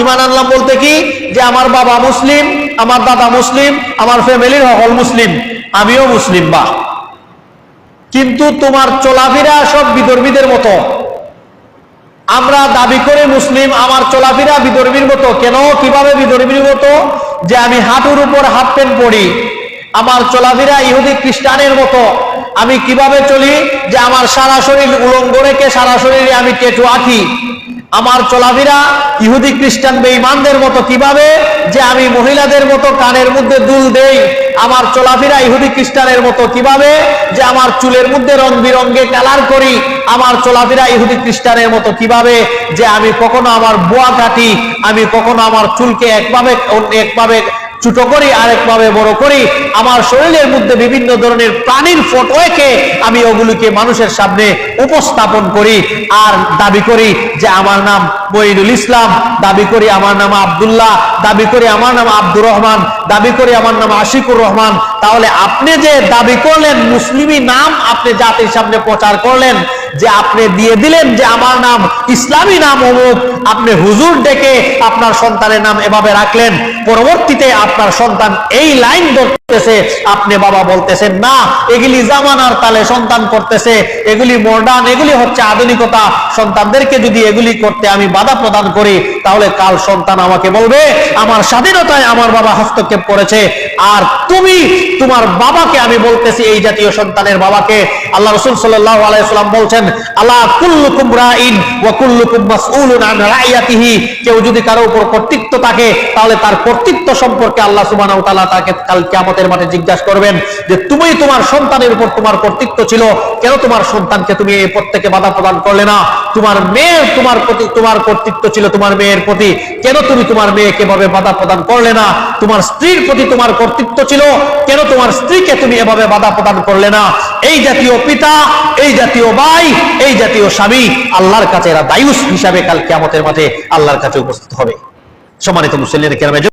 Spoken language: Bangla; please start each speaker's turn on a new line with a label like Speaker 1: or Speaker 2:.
Speaker 1: ঈমান আনলাম বলতে কি, যে আমার বাবা মুসলিম, আমার দাদা মুসলিম, আমার ফ্যামিলির সকল মুসলিম, আমিও মুসলিম। বা কিন্তু তোমার চলাফেরা সব বিধর্মীদের মতো। আমরা দাবি করে মুসলিম, আমার চলাফেরা বিধর্মীর মতো। কেন, কিভাবে বিধর্মীর মতো? যে আমি হাঁটুর উপর হাফ প্যান্ট পরি। আমার চলাফেরা ইহুদি খ্রিস্টানের মতো। আমি কিভাবে চলি? যে আমার সারা শরীর উলঙ্গ রেখে সারা শরীরে আমি ট্যাটু আঁকি। আমার চলাফেরা ইহুদি খ্রিস্টান বেঈমানদের মতো। কিভাবে? যে আমি মহিলাদের মতো কানের মধ্যে দুল দেই। আমার চলাফেরা ইহুদি খ্রিস্টানের মতো। কিভাবে? যে আমার চুলের মধ্যে রং বিরঙ্গে কালার করি। আমার চলাফেরা ইহুদি খ্রিস্টানের মতো। কিভাবে? যে আমি কখনো আমার বোয়া কাটি, আমি কখনো আমার চুলকে একভাবে ছোট করি, আরেকভাবে বড় করি। আমার শরীরের মধ্যে বিভিন্ন ধরনের প্রাণীর ফটো এঁকে আমি ওগুলিকে মানুষের সামনে উপস্থাপন করি। আর দাবি করি যে আমার নাম মঈনুল ইসলাম, দাবি করি আমার নাম আব্দুল্লাহ, দাবি করি আমার নাম আব্দুর রহমান, দাবি করি আমার নাম আশিকুর রহমান। তাহলে আপনি যে দাবি করলেন মুসলিমি নাম, আপনি জাতির সামনে প্রচার করলেন, যে আপনি দিয়ে দিলেন যে আমার নাম ইসলামী নাম অমুক, আপনি হুজুর ডেকে আপনার সন্তানের নাম এভাবে রাখলেন। পরবর্তীতে আপনার সন্তান এই লাইন ধরতেছে, আপনি বাবা বলতেছেন না, এগুলি জামানার তালে সন্তান করতেছে, এগুলি মডার্ন, এগুলি হচ্ছে আধুনিকতা। সন্তানদেরকে যদি এগুলি করতে আমি বাধা প্রদান করি, তাহলে কাল সন্তান আমাকে বলবে আমার স্বাধীনতায় আমার বাবা হস্তক্ষেপ করেছে। আর তুমি তোমার বাবাকে, আমি বলতেছি এই জাতীয় সন্তানের বাবাকে, আল্লাহ রাসূল সাল্লাল্লাহু আলাইহি ওয়াসাল্লাম বলছেন, আলা কুল্লুকুম রাইন ওয়া কুল্লুকুম মাসউলুন আন রাইয়াতিহি। কেউ যদি কারো উপর কর্তৃত্ব থাকে, তাহলে তার কর্তৃত্ব সম্পর্কে আল্লাহ সুবহানাহু ওয়া তাআলা তাকে কাল কিয়ামতের মাঠে জিজ্ঞাসা করবেন যে তুমি তোমার সন্তানের উপর তোমার কর্তৃত্ব ছিল, কেন তোমার সন্তানকে তুমি এই পথ থেকে বাধা প্রদান করলে না? তোমার মেয়ের তোমার প্রতি তোমার কর্তৃত্ব ছিল, তোমার মেয়ের প্রতি, কেন তুমি তোমার মেয়েকে এভাবে বাধা প্রদান করলে না? তোমার স্ত্রীর প্রতি তোমার কর্তৃত্ব ছিল, কেন তোমার স্ত্রীকে তুমি এভাবে বাধা প্রদান করলে না? এই জাতীয় পিতা, এই জাতীয় ভাই, এই জাতীয় স্বামী আল্লাহর কাছে এরা দায়ুস হিসাবে কাল কিয়ামতের মাঠে আল্লাহর কাছে উপস্থিত হবে। সম্মানিত মুসলিম কিরাম,